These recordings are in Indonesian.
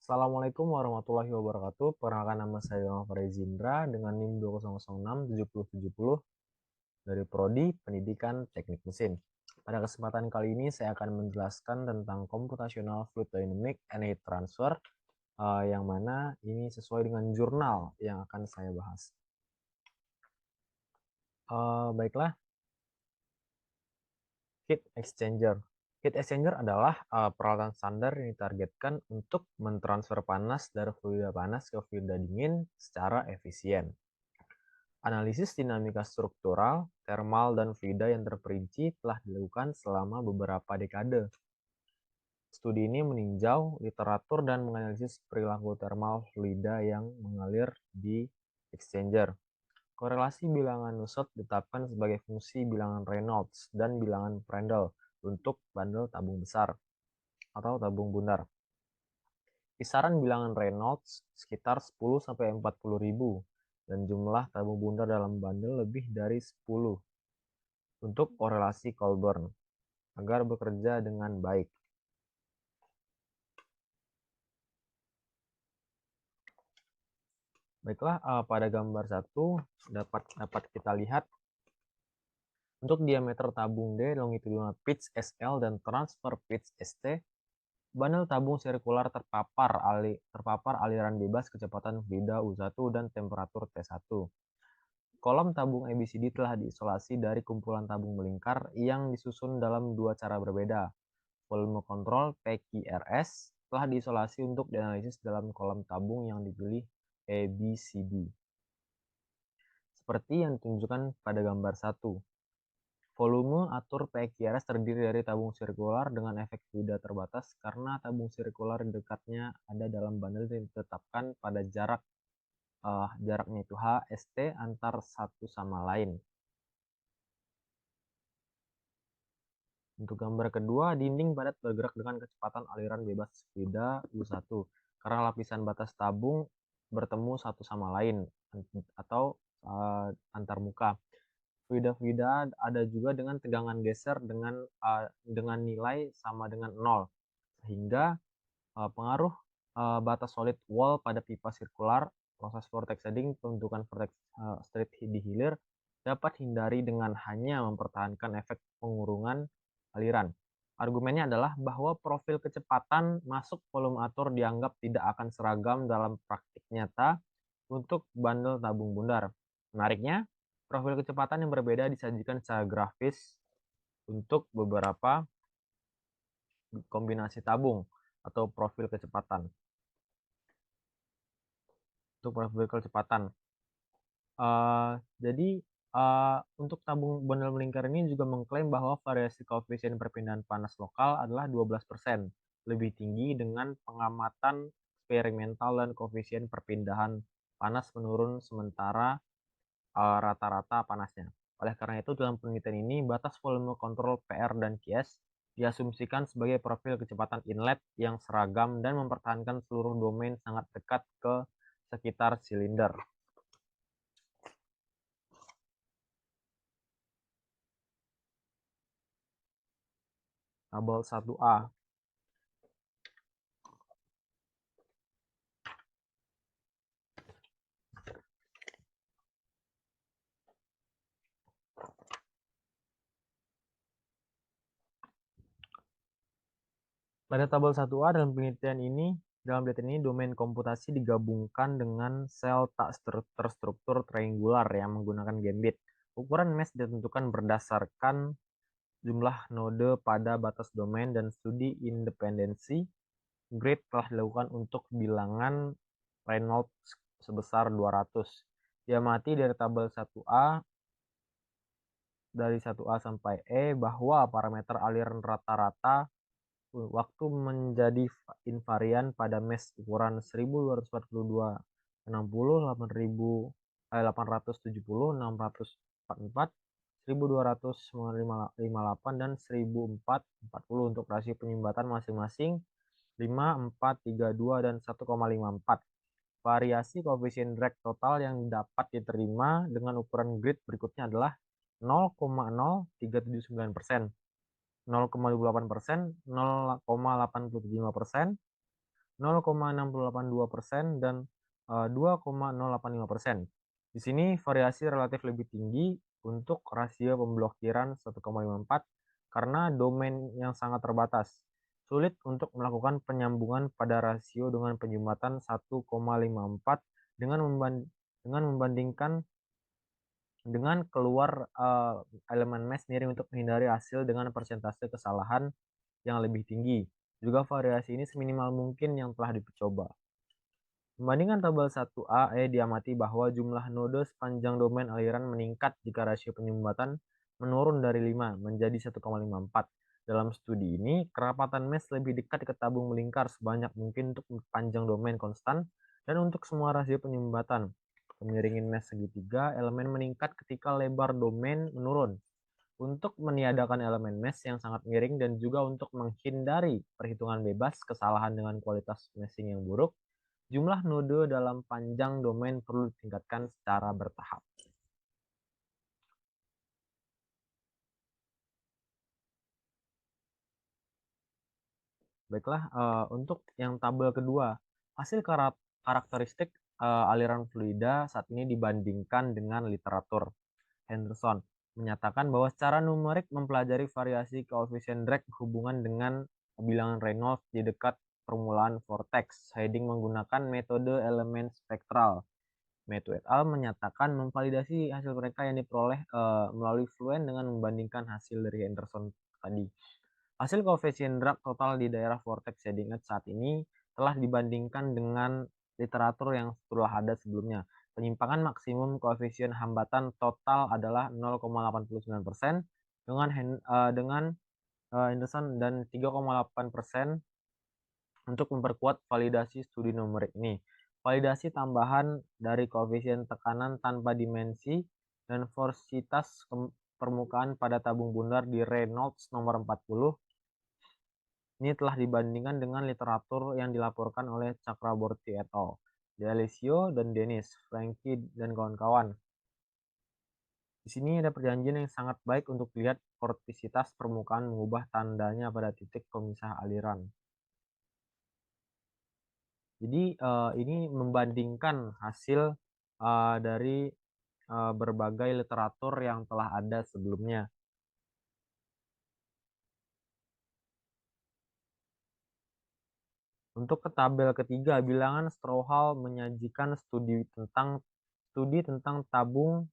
Assalamualaikum warahmatullahi wabarakatuh. Perkenalkan nama saya Farizindra dengan NIM 2006770 dari Prodi Pendidikan Teknik Mesin. Pada kesempatan kali ini saya akan menjelaskan tentang Computational Fluid Dynamics and Heat Transfer yang mana ini sesuai dengan jurnal yang akan saya bahas. Baiklah, Heat Exchanger. Heat exchanger adalah peralatan standar yang ditargetkan untuk mentransfer panas dari fluida panas ke fluida dingin secara efisien. Analisis dinamika struktural, termal, dan fluida yang terperinci telah dilakukan selama beberapa dekade. Studi ini meninjau literatur dan menganalisis perilaku termal fluida yang mengalir di exchanger. Korelasi bilangan Nusselt ditetapkan sebagai fungsi bilangan Reynolds dan bilangan Prandtl untuk bandel tabung besar atau tabung bundar. Kisaran bilangan Reynolds sekitar 10-40 ribu dan jumlah tabung bundar dalam bandel lebih dari 10 untuk korelasi Colburn agar bekerja dengan baik. Baiklah, pada gambar 1 dapat kita lihat untuk diameter tabung D, longitudinal pitch SL, dan transfer pitch ST, bandel tabung sirkular terpapar aliran bebas kecepatan fluida U1 dan temperatur T1. Kolom tabung ABCD telah diisolasi dari kumpulan tabung melingkar yang disusun dalam dua cara berbeda. Volume kontrol PQRS telah diisolasi untuk dianalisis dalam kolom tabung yang dipilih ABCD. Seperti yang ditunjukkan pada gambar 1. Volume atur PQRS terdiri dari tabung sirkular dengan efek fluida terbatas karena tabung sirkular di dekatnya ada dalam bandel yang ditetapkan pada jaraknya itu HST antar satu sama lain. Untuk gambar kedua, dinding padat bergerak dengan kecepatan aliran bebas fluida U1 karena lapisan batas tabung bertemu satu sama lain atau antarmuka. Fluida-fluida ada juga dengan tegangan geser dengan nilai sama dengan 0, sehingga pengaruh batas solid wall pada pipa sirkular, proses vortex shedding, pembentukan vortex straight di hilir dapat hindari dengan hanya mempertahankan efek pengurungan aliran. Argumennya adalah bahwa profil kecepatan masuk volume atur dianggap tidak akan seragam dalam praktik nyata untuk bandel tabung bundar. Menariknya, profil kecepatan yang berbeda disajikan secara grafis untuk beberapa kombinasi tabung atau profil kecepatan. Untuk profil kecepatan. Jadi untuk tabung bandel melingkar ini juga mengklaim bahwa variasi koefisien perpindahan panas lokal adalah 12%, lebih tinggi dengan pengamatan eksperimental dan koefisien perpindahan panas menurun sementara rata-rata panasnya. Oleh karena itu, dalam penelitian ini, batas volume kontrol PR dan QS diasumsikan sebagai profil kecepatan inlet yang seragam dan mempertahankan seluruh domain sangat dekat ke sekitar silinder. Tabel 1A. Pada tabel 1A dalam penelitian ini domain komputasi digabungkan dengan sel tak terstruktur triangular yang menggunakan gambit. Ukuran mesh ditentukan berdasarkan jumlah node pada batas domain dan studi independensi grid telah dilakukan untuk bilangan Reynolds sebesar 200. Diamati dari tabel 1A dari 1A sampai E bahwa parameter aliran rata-rata waktu menjadi invarian pada mesh ukuran 1242, 60, 870, 644, 1258, dan 1440 untuk rasio penyumbatan masing-masing 5, 4, 3, 2, dan 1,54. Variasi koefisien drag total yang dapat diterima dengan ukuran grid berikutnya adalah 0,0379%, 0,28%, 0,85%, 0,682% dan 2,085%. Di sini variasi relatif lebih tinggi untuk rasio pemblokiran 1,54 karena domain yang sangat terbatas. Sulit untuk melakukan penyambungan pada rasio dengan penjumlatan 1,54 dengan membandingkan dengan keluar elemen mesh sendiri untuk menghindari hasil dengan persentase kesalahan yang lebih tinggi. Juga variasi ini seminimal mungkin yang telah dicoba. Membandingkan tabel 1A, diamati bahwa jumlah node sepanjang domain aliran meningkat jika rasio penyumbatan menurun dari 5 menjadi 1,54. Dalam studi ini, kerapatan mesh lebih dekat ke tabung melingkar sebanyak mungkin untuk panjang domain konstan dan untuk semua rasio penyumbatan. Mengiringi mesh segitiga, elemen meningkat ketika lebar domain menurun. Untuk meniadakan elemen mesh yang sangat miring dan juga untuk menghindari perhitungan bebas kesalahan dengan kualitas meshing yang buruk, jumlah node dalam panjang domain perlu ditingkatkan secara bertahap. Baiklah, untuk yang tabel kedua, hasil karakteristik aliran fluida saat ini dibandingkan dengan literatur. Henderson menyatakan bahwa secara numerik mempelajari variasi koefisien drag berhubungan dengan bilangan Reynolds di dekat permulaan vortex shading menggunakan metode elemen spektral. Metu et al. Menyatakan memvalidasi hasil mereka yang diperoleh melalui Fluent dengan membandingkan hasil dari Henderson tadi. Hasil koefisien drag total di daerah vortex shading edge saat ini telah dibandingkan dengan literatur yang telah ada sebelumnya. Penyimpangan maksimum koefisien hambatan total adalah 0,89% dengan Henderson dan 3,8% untuk memperkuat validasi studi numerik ini. Validasi tambahan dari koefisien tekanan tanpa dimensi dan forsitas permukaan pada tabung bundar di Reynolds nomor 40 ini telah dibandingkan dengan literatur yang dilaporkan oleh Chakraborty et al., D'Alessio dan Dennis, Frankie dan kawan-kawan. Di sini ada perjanjian yang sangat baik untuk lihat vortisitas permukaan mengubah tandanya pada titik pemisah aliran. Jadi ini membandingkan hasil dari berbagai literatur yang telah ada sebelumnya. Untuk ke tabel ketiga, bilangan Strouhal menyajikan studi tentang tabung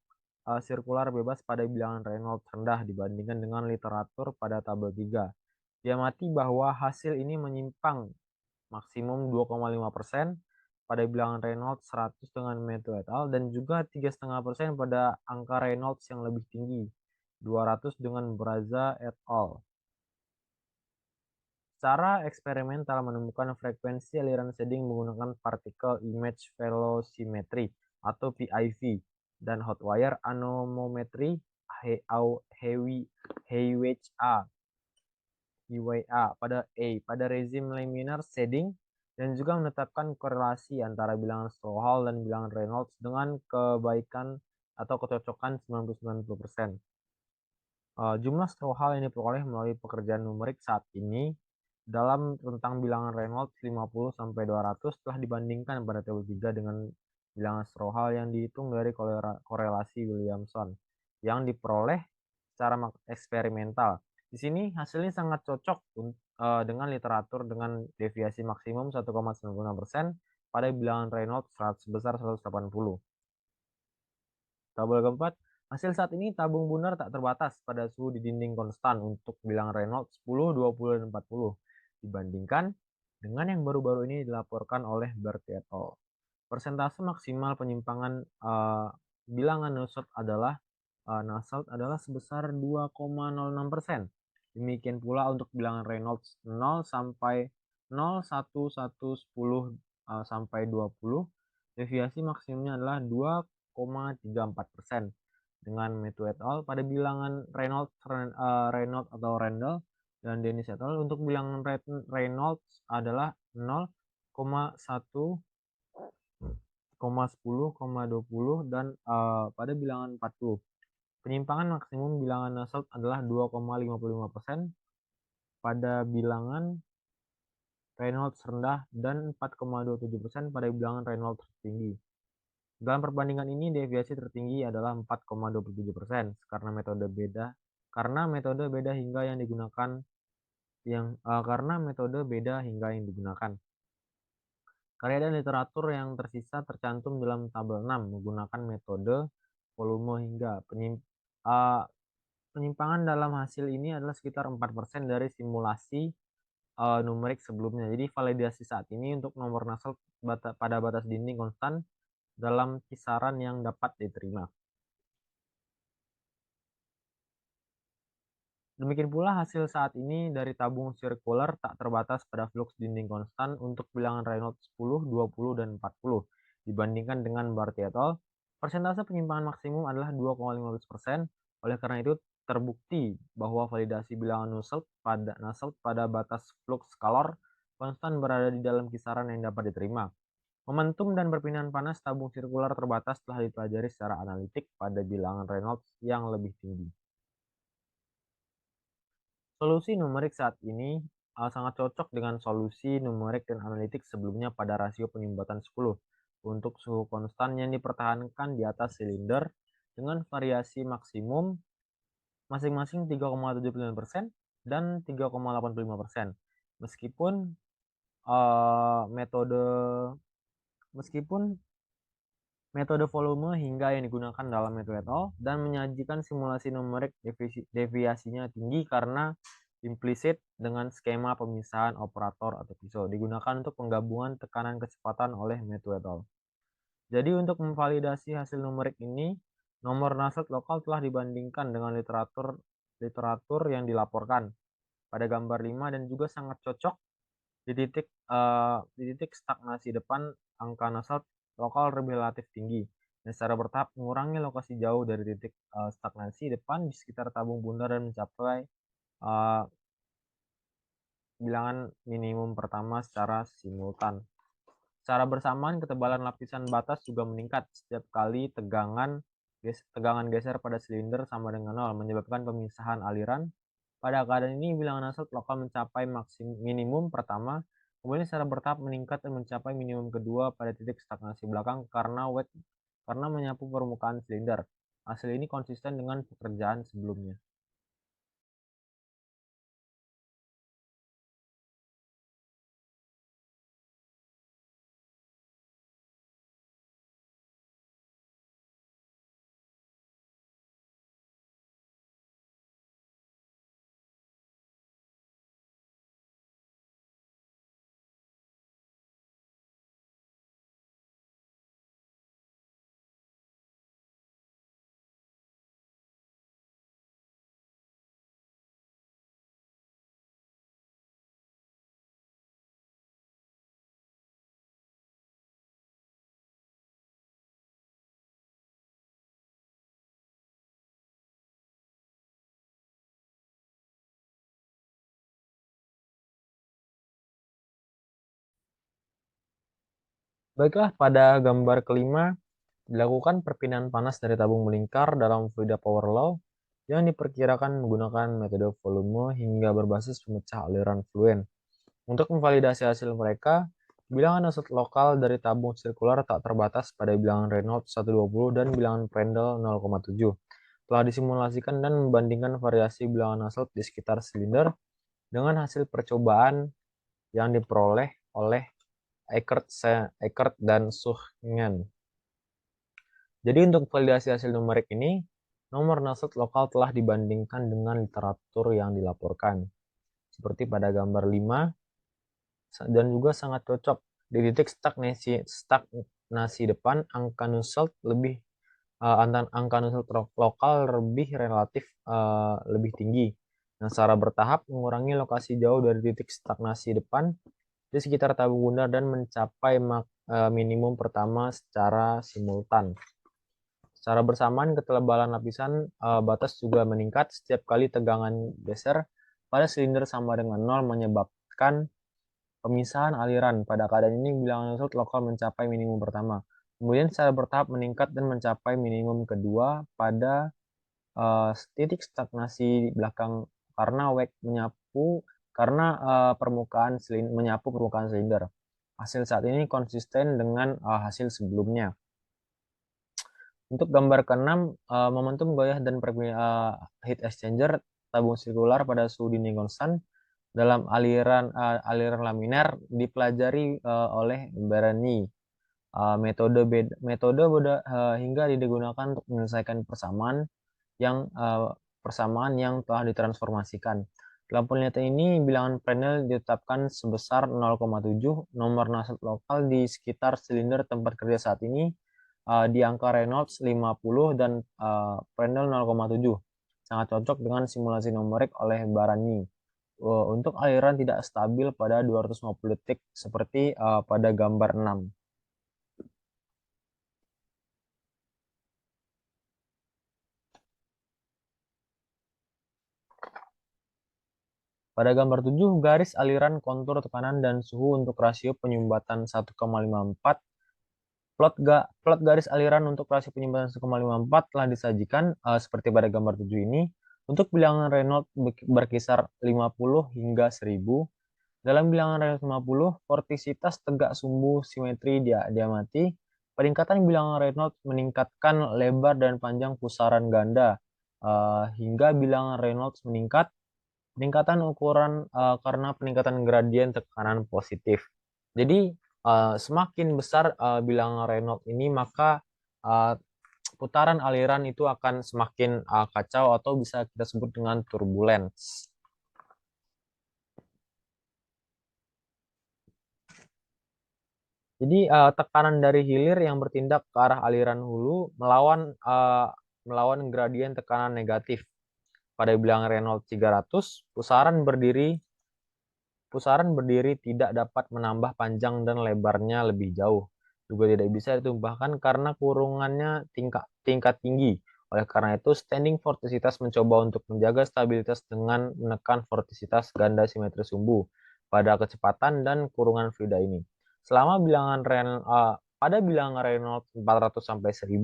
sirkular bebas pada bilangan Reynolds rendah dibandingkan dengan literatur pada tabel 3. Diamati bahwa hasil ini menyimpang maksimum 2,5% pada bilangan Reynolds 100 dengan Metu et al. Dan juga 3,5% pada angka Reynolds yang lebih tinggi, 200 dengan Braza et al. Secara eksperimental menemukan frekuensi aliran shading menggunakan Particle Image Velocimetry atau PIV dan Hotwire Anemometry HWA pada rezim laminar shading dan juga menetapkan korelasi antara bilangan Strouhal dan bilangan Reynolds dengan kebaikan atau kecocokan 90-90%. Jumlah Strouhal yang diperoleh melalui pekerjaan numerik saat ini dalam rentang bilangan Reynolds 50-200 telah dibandingkan pada tabel 3 dengan bilangan Strouhal yang dihitung dari korelasi Williamson yang diperoleh secara eksperimental. Di sini hasilnya sangat cocok dengan literatur dengan deviasi maksimum 1,96% pada bilangan Reynolds sebesar 180. Tabel keempat, hasil saat ini tabung bundar tak terbatas pada suhu di dinding konstan untuk bilangan Reynolds 10, 20, dan 40 dibandingkan dengan yang baru-baru ini dilaporkan oleh Berti et al. Persentase maksimal penyimpangan bilangan Nusselt adalah sebesar 2,06%. Demikian pula untuk bilangan Reynolds 0 sampai 0, 1, 1, 10 sampai 20, deviasi maksimumnya adalah 2,34%. Dengan Metu et al. Pada bilangan Reynolds atau Randall dan Dennis et al. Untuk bilangan Reynolds adalah 0,1, 10,20 dan pada bilangan 40. Penyimpangan maksimum bilangan Nusselt adalah 2,55% pada bilangan Reynolds rendah, dan 4,27% pada bilangan Reynolds tertinggi. Dalam perbandingan ini, deviasi tertinggi adalah 4,27% karena metode beda hingga yang digunakan karena metode beda hingga yang digunakan. Karya dan literatur yang tersisa tercantum dalam tabel 6 menggunakan metode volume hingga. Penyimpangan dalam hasil ini adalah sekitar 4% dari simulasi numerik sebelumnya. Jadi validasi saat ini untuk nomor Nusselt pada batas dinding konstan dalam kisaran yang dapat diterima. Demikian pula hasil saat ini dari tabung sirkular tak terbatas pada flux dinding konstan untuk bilangan Reynolds 10, 20, dan 40. Dibandingkan dengan Barty et al., persentase penyimpangan maksimum adalah 2,15%. Oleh karena itu, terbukti bahwa validasi bilangan Nusselt pada batas flux scalar konstan berada di dalam kisaran yang dapat diterima. Momentum dan perpindahan panas tabung sirkular terbatas telah dipelajari secara analitik pada bilangan Reynolds yang lebih tinggi. Solusi numerik saat ini sangat cocok dengan solusi numerik dan analitik sebelumnya pada rasio penyumbatan 10 untuk suhu konstan yang dipertahankan di atas silinder dengan variasi maksimum masing-masing 3,79% dan 3,85%. Meskipun metode metode volume hingga yang digunakan dalam metode et al. Dan menyajikan simulasi numerik deviasinya tinggi karena implisit dengan skema pemisahan operator atau pisau digunakan untuk penggabungan tekanan kecepatan oleh metode et al. Jadi untuk memvalidasi hasil numerik ini, nomor Nusselt lokal telah dibandingkan dengan literatur yang dilaporkan pada gambar 5 dan juga sangat cocok di titik stagnasi depan angka Nusselt lokal lebih relatif tinggi dan secara bertahap mengurangi lokasi jauh dari titik stagnasi depan di sekitar tabung bundar dan mencapai bilangan minimum pertama secara simultan. Secara bersamaan, ketebalan lapisan batas juga meningkat setiap kali tegangan geser pada silinder sama dengan 0, menyebabkan pemisahan aliran. Pada keadaan ini, bilangan Nusselt lokal mencapai minimum pertama, kemudian secara bertahap meningkat dan mencapai minimum kedua pada titik stagnasi belakang karena menyapu permukaan silinder. Hasil ini konsisten dengan pekerjaan sebelumnya. Baiklah, pada gambar kelima, dilakukan perpindahan panas dari tabung melingkar dalam fluida power law yang diperkirakan menggunakan metode volume hingga berbasis pemecah aliran fluid. Untuk memvalidasi hasil mereka, bilangan Nusselt lokal dari tabung sirkular tak terbatas pada bilangan Reynolds 120 dan bilangan Prandtl 0,7 telah disimulasikan dan membandingkan variasi bilangan Nusselt di sekitar silinder dengan hasil percobaan yang diperoleh oleh Eckert dan Suchnen. Jadi untuk validasi hasil numerik ini, nomor Nusselt lokal telah dibandingkan dengan literatur yang dilaporkan. Seperti pada gambar 5, dan juga sangat cocok di titik stagnasi depan angka Nusselt lokal lebih relatif lebih tinggi yang secara bertahap mengurangi lokasi jauh dari titik stagnasi depan di sekitar tabung bundar dan mencapai minimum pertama secara simultan. Secara bersamaan, ketebalan lapisan batas juga meningkat setiap kali tegangan geser pada silinder sama dengan 0 menyebabkan pemisahan aliran. Pada keadaan ini, bilangan Nusselt lokal mencapai minimum pertama. Kemudian secara bertahap meningkat dan mencapai minimum kedua pada titik stagnasi belakang karena WEC menyapu karena menyapu permukaan silinder. Hasil saat ini konsisten dengan hasil sebelumnya. Untuk gambar ke-6, momentum goyah dan heat exchanger tabung sirkular pada suhu dinding konstan dalam aliran laminer dipelajari oleh Barani. Metode hingga digunakan untuk menyelesaikan persamaan yang telah ditransformasikan. Dalam penelitian ini, bilangan Fresnel ditetapkan sebesar 0,7, nomor nasab lokal di sekitar silinder tempat kerja saat ini di angka Reynolds 50 dan Fresnel 0,7. Sangat cocok dengan simulasi numerik oleh Barani. Untuk aliran tidak stabil pada 250 detik seperti pada gambar 6. Pada gambar 7, garis aliran kontur tekanan dan suhu untuk rasio penyumbatan 1,54. Plot garis aliran untuk rasio penyumbatan 1,54 telah disajikan seperti pada gambar 7 ini. Untuk bilangan Reynolds berkisar 50 hingga 1000. Dalam bilangan Reynolds 50, vortisitas tegak sumbu simetri diamati. Peningkatan bilangan Reynolds meningkatkan lebar dan panjang pusaran ganda hingga bilangan Reynolds meningkat. Peningkatan ukuran karena peningkatan gradien tekanan positif. Jadi semakin besar bilangan Reynolds ini, maka putaran aliran itu akan semakin kacau atau bisa kita sebut dengan turbulence. Jadi tekanan dari hilir yang bertindak ke arah aliran hulu melawan gradien tekanan negatif. Pada bilangan Reynolds 300, pusaran berdiri tidak dapat menambah panjang dan lebarnya lebih jauh. Juga tidak bisa ditumpahkan karena kurungannya tingkat tinggi. Oleh karena itu, standing vortisitas mencoba untuk menjaga stabilitas dengan menekan vortisitas ganda simetri sumbu pada kecepatan dan kurungan fluida ini. Pada bilangan Reynolds 400 sampai 1000,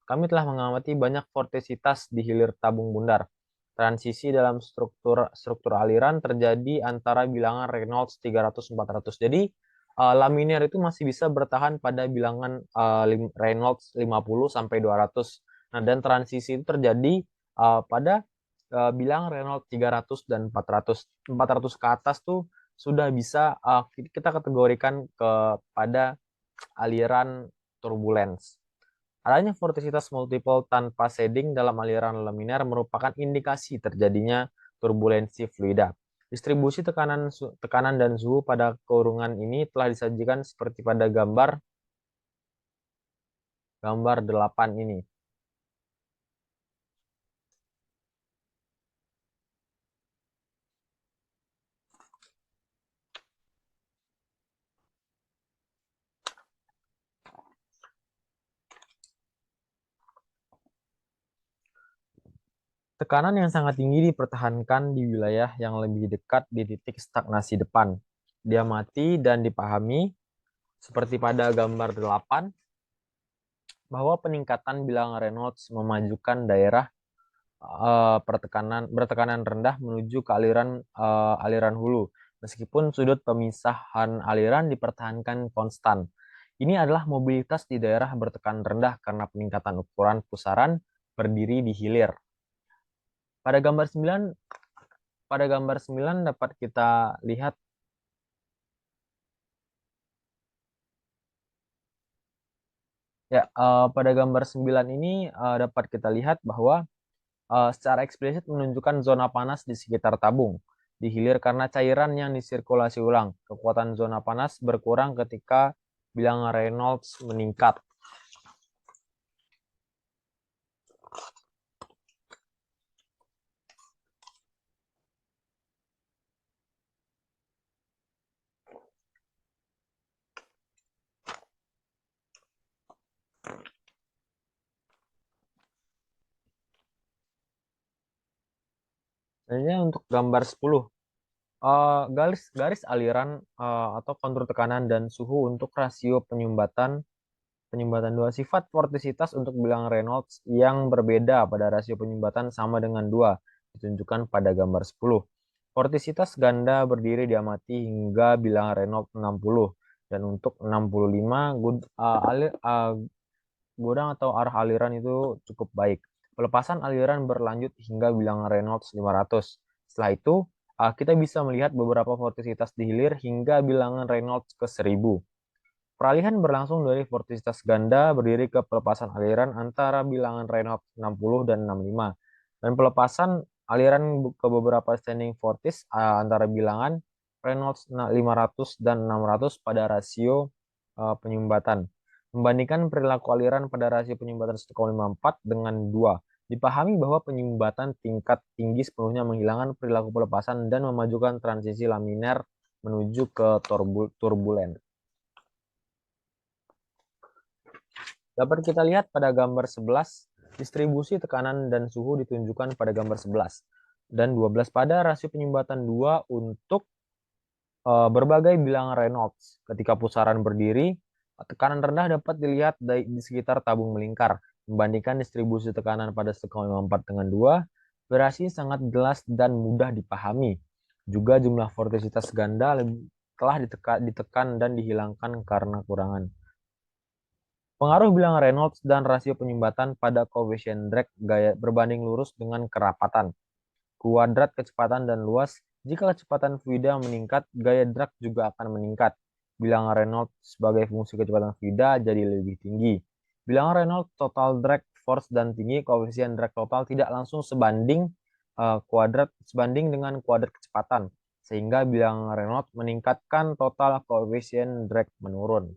kami telah mengamati banyak vortisitas di hilir tabung bundar. Transisi dalam struktur aliran terjadi antara bilangan Reynolds 300-400. Jadi laminer itu masih bisa bertahan pada bilangan Reynolds 50 sampai 200. Nah, dan transisi itu terjadi pada bilangan Reynolds 300 dan 400. 400 ke atas tuh sudah bisa kita kategorikan kepada aliran turbulence. Adanya vortisitas multiple tanpa shading dalam aliran laminer merupakan indikasi terjadinya turbulensi fluida. Distribusi tekanan dan suhu pada kurungan ini telah disajikan seperti pada gambar 8 ini. Tekanan yang sangat tinggi dipertahankan di wilayah yang lebih dekat di titik stagnasi depan. Diamati dan dipahami seperti pada gambar 8 bahwa peningkatan bilangan Reynolds memajukan daerah bertekanan rendah menuju ke aliran hulu, meskipun sudut pemisahan aliran dipertahankan konstan. Ini adalah mobilitas di daerah bertekanan rendah karena peningkatan ukuran pusaran berdiri di hilir. Pada gambar 9 dapat kita lihat pada gambar 9 ini dapat kita lihat bahwa secara eksplisit menunjukkan zona panas di sekitar tabung di hilir karena cairan yang disirkulasi ulang. Kekuatan zona panas berkurang ketika bilangan Reynolds meningkat. Selanjutnya untuk gambar 10. Garis aliran atau kontur tekanan dan suhu untuk rasio penyumbatan dua sifat vortisitas untuk bilangan Reynolds yang berbeda pada rasio penyumbatan sama dengan 2 ditunjukkan pada gambar 10. Vortisitas ganda berdiri diamati hingga bilangan Reynolds 60 dan untuk 65 gudang atau arah aliran itu cukup baik. Pelepasan aliran berlanjut hingga bilangan Reynolds 500. Setelah itu, kita bisa melihat beberapa vortisitas di hilir hingga bilangan Reynolds ke 1000. Peralihan berlangsung dari vortisitas ganda berdiri ke pelepasan aliran antara bilangan Reynolds 60 dan 65. Dan pelepasan aliran ke beberapa standing vortis antara bilangan Reynolds 500 dan 600 pada rasio penyumbatan. Membandingkan perilaku aliran pada rasio penyumbatan 1,54 dengan 2. Dipahami bahwa penyumbatan tingkat tinggi sepenuhnya menghilangkan perilaku pelepasan dan memajukan transisi laminer menuju ke turbulen. Dapat kita lihat pada gambar 11, distribusi tekanan dan suhu ditunjukkan pada gambar 11 dan 12 pada rasio penyumbatan 2 untuk berbagai bilangan Reynolds. Ketika pusaran berdiri, tekanan rendah dapat dilihat di sekitar tabung melingkar. Membandingkan distribusi tekanan pada 1,54 dengan 2, berhasil sangat jelas dan mudah dipahami. Juga jumlah vortisitas ganda telah ditekan dan dihilangkan karena kurangan. Pengaruh bilangan Reynolds dan rasio penyumbatan pada koefisien drag gaya berbanding lurus dengan kerapatan, kuadrat kecepatan dan luas. Jika kecepatan fluida meningkat, gaya drag juga akan meningkat. Bilangan Reynolds sebagai fungsi kecepatan fluida jadi lebih tinggi. Bilangan Reynolds total drag, force, dan tinggi koefisien drag total tidak langsung sebanding dengan kuadrat kecepatan, sehingga bilangan Reynolds meningkatkan total koefisien drag menurun.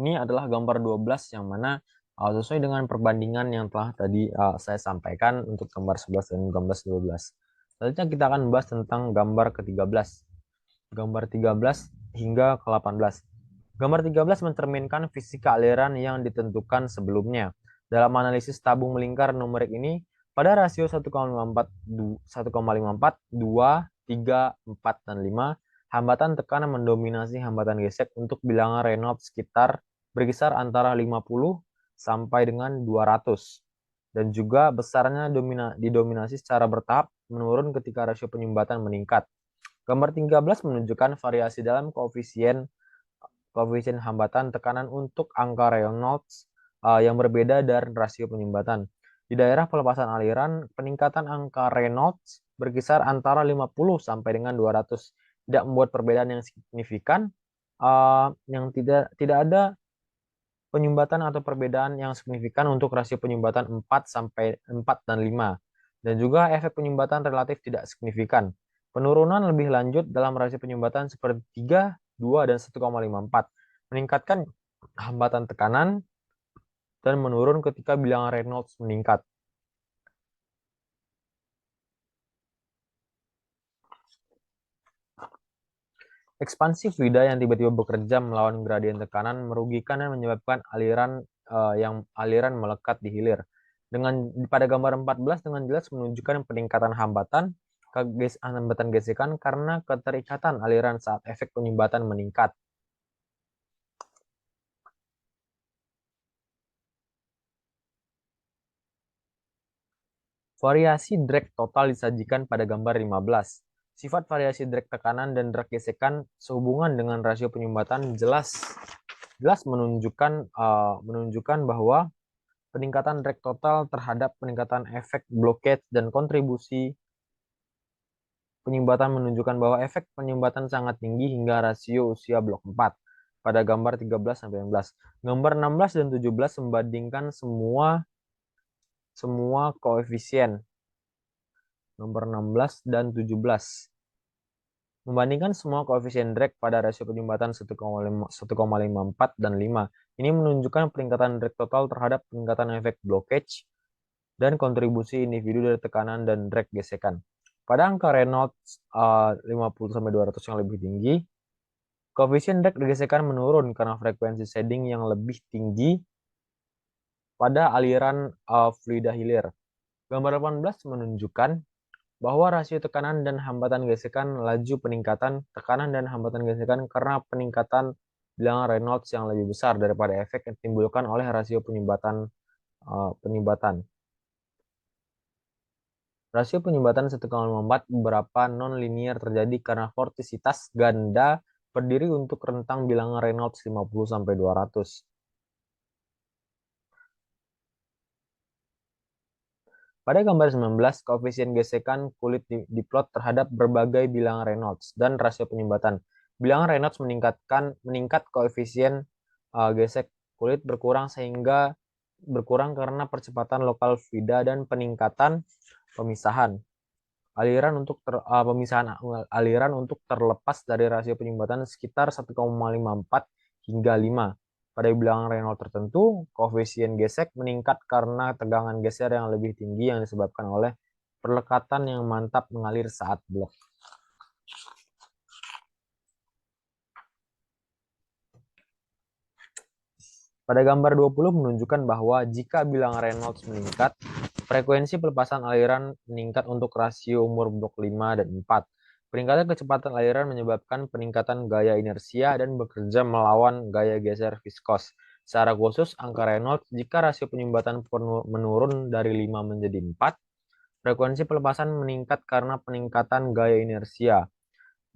Ini adalah gambar 12 yang mana sesuai dengan perbandingan yang telah tadi saya sampaikan untuk gambar 11 dan gambar 12. Selanjutnya kita akan membahas tentang gambar ke-13. Gambar 13 hingga ke-18. Gambar 13 mencerminkan fisika aliran yang ditentukan sebelumnya. Dalam analisis tabung melingkar numerik ini, pada rasio 1,54, 2, 3, 4, dan 5, hambatan tekanan mendominasi hambatan gesek untuk bilangan Reynolds sekitar berkisar antara 50 sampai dengan 200. Dan juga besarnya didominasi secara bertahap menurun ketika rasio penyumbatan meningkat. Gambar 13 menunjukkan variasi dalam koefisien hambatan tekanan untuk angka Reynolds yang berbeda dari rasio penyumbatan. Di daerah pelepasan aliran, peningkatan angka Reynolds berkisar antara 50 sampai dengan 200. Tidak membuat perbedaan yang signifikan, yang tidak ada penyumbatan atau perbedaan yang signifikan untuk rasio penyumbatan 4 sampai 4 dan 5. Dan juga efek penyumbatan relatif tidak signifikan. Penurunan lebih lanjut dalam rasio penyumbatan seperti 3, 2, dan 1,54. Meningkatkan hambatan tekanan dan menurun ketika bilangan Reynolds meningkat. Ekspansi fluida yang tiba-tiba bekerja melawan gradien tekanan merugikan dan menyebabkan aliran melekat di hilir. Pada gambar 14 dengan jelas menunjukkan peningkatan hambatan gesekan karena keterikatan aliran saat efek penyumbatan meningkat. Variasi drag total disajikan pada gambar 15. Sifat variasi drag tekanan dan drag gesekan sehubungan dengan rasio penyumbatan jelas menunjukkan bahwa peningkatan drag total terhadap peningkatan efek blockage dan kontribusi penyumbatan menunjukkan bahwa efek penyumbatan sangat tinggi hingga rasio usia blok 4 pada gambar 13-16. Gambar 16 dan 17 membandingkan semua koefisien. Nomor 16 dan 17. Membandingkan semua koefisien drag pada rasio penyumbatan 1,54 dan 5. Ini menunjukkan peningkatan drag total terhadap peningkatan efek blockage dan kontribusi individu dari tekanan dan drag gesekan. Pada angka Reynolds 50-200 yang lebih tinggi, koefisien drag gesekan menurun karena frekuensi shading yang lebih tinggi pada aliran fluida hilir. Gambar 18 menunjukkan bahwa rasio tekanan dan hambatan gesekan laju peningkatan tekanan dan hambatan gesekan karena peningkatan bilangan Reynolds yang lebih besar daripada efek yang ditimbulkan oleh rasio penyumbatan. Rasio penyumbatan 1,54 beberapa non-linear terjadi karena vortisitas ganda berdiri untuk rentang bilangan Reynolds 50-200. Pada gambar 19, koefisien gesekan kulit diplot terhadap berbagai bilangan Reynolds dan rasio penyumbatan. Bilangan Reynolds meningkat koefisien gesek kulit berkurang karena percepatan lokal fluida dan peningkatan pemisahan. Pemisahan aliran untuk terlepas dari rasio penyumbatan sekitar 1,54 hingga 5. Pada bilangan Reynolds tertentu, koefisien gesek meningkat karena tegangan geser yang lebih tinggi yang disebabkan oleh perlekatan yang mantap mengalir saat blok. Pada gambar 20 menunjukkan bahwa jika bilangan Reynolds meningkat, frekuensi pelepasan aliran meningkat untuk rasio umur blok 5 dan 4. Peningkatan kecepatan aliran menyebabkan peningkatan gaya inersia dan bekerja melawan gaya geser viskos. Secara khusus, angka Reynolds jika rasio penyumbatan menurun dari 5 menjadi 4, frekuensi pelepasan meningkat karena peningkatan gaya inersia.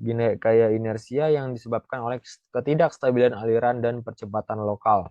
Gaya inersia yang disebabkan oleh ketidakstabilan aliran dan percepatan lokal.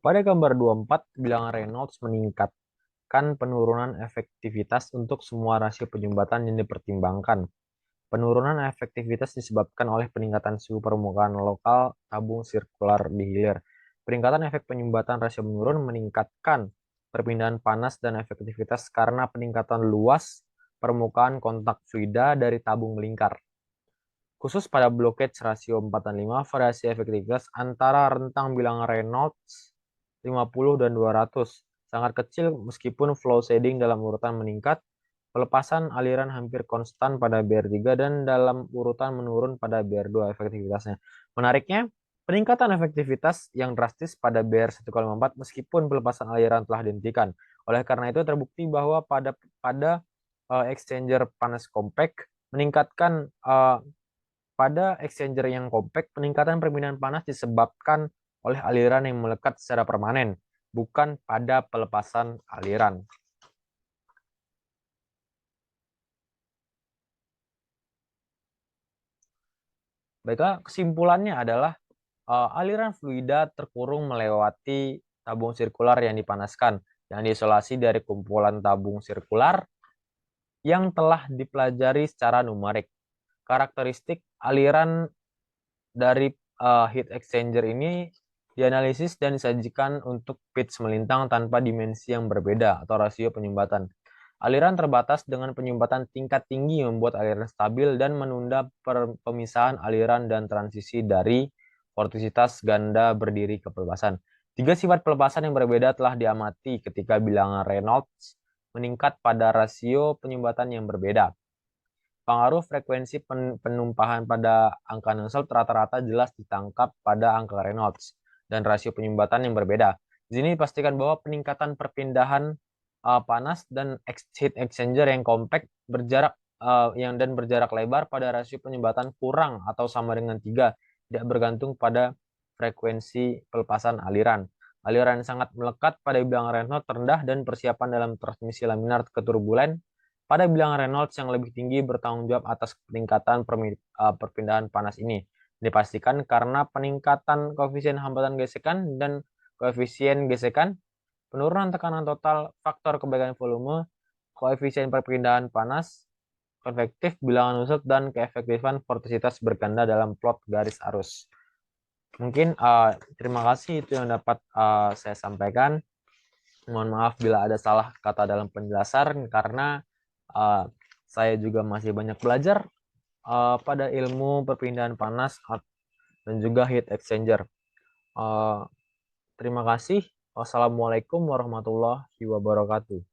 Pada gambar 24, bilangan Reynolds meningkatkan penurunan efektivitas untuk semua rasio penyumbatan yang dipertimbangkan. Penurunan efektivitas disebabkan oleh peningkatan suhu permukaan lokal tabung sirkular di hilir. Peningkatan efek penyumbatan rasio menurun meningkatkan perpindahan panas dan efektivitas karena peningkatan luas permukaan kontak fluida dari tabung melingkar. Khusus pada blockage rasio 4 dan 5, variasi efektivitas antara rentang bilangan Reynolds 50 dan 200 sangat kecil meskipun flow shading dalam urutan meningkat, pelepasan aliran hampir konstan pada BR3 dan dalam urutan menurun pada BR2 efektivitasnya. Menariknya, peningkatan efektivitas yang drastis pada BR1,4 meskipun pelepasan aliran telah dihentikan. Oleh karena itu terbukti bahwa pada exchanger panas compact meningkatkan pada exchanger yang compact, peningkatan perpindahan panas disebabkan oleh aliran yang melekat secara permanen, bukan pada pelepasan aliran. Baiklah, kesimpulannya adalah aliran fluida terkurung melewati tabung sirkular yang dipanaskan, yang diisolasi dari kumpulan tabung sirkular yang telah dipelajari secara numerik. Karakteristik aliran dari heat exchanger ini dianalisis dan disajikan untuk pitch melintang tanpa dimensi yang berbeda atau rasio penyumbatan. Aliran terbatas dengan penyumbatan tingkat tinggi membuat aliran stabil dan menunda pemisahan aliran dan transisi dari vortisitas ganda berdiri ke pelepasan. Tiga sifat pelepasan yang berbeda telah diamati ketika bilangan Reynolds meningkat pada rasio penyumbatan yang berbeda. Pengaruh frekuensi penumpahan pada angka Nusselt rata-rata jelas ditangkap pada angka Reynolds dan rasio penyumbatan yang berbeda. Di sini dipastikan bahwa peningkatan perpindahan panas dan heat exchanger yang compact berjarak lebar pada rasio penyumbatan kurang atau sama dengan 3, tidak bergantung pada frekuensi pelepasan aliran. Aliran yang sangat melekat pada bilangan Reynolds rendah dan persiapan dalam transmisi laminar ke turbulen pada bilangan Reynolds yang lebih tinggi bertanggung jawab atas peningkatan perpindahan panas ini. Dipastikan karena peningkatan koefisien hambatan gesekan dan koefisien gesekan, penurunan tekanan total, faktor kebaikan volume, koefisien perpindahan panas, konvektif bilangan Nusselt, dan keefektifan vortisitas berganda dalam plot garis arus. Mungkin terima kasih itu yang dapat saya sampaikan. Mohon maaf bila ada salah kata dalam penjelasan karena saya juga masih banyak belajar pada ilmu perpindahan panas dan juga heat exchanger. Terima kasih. Wassalamualaikum warahmatullahi wabarakatuh.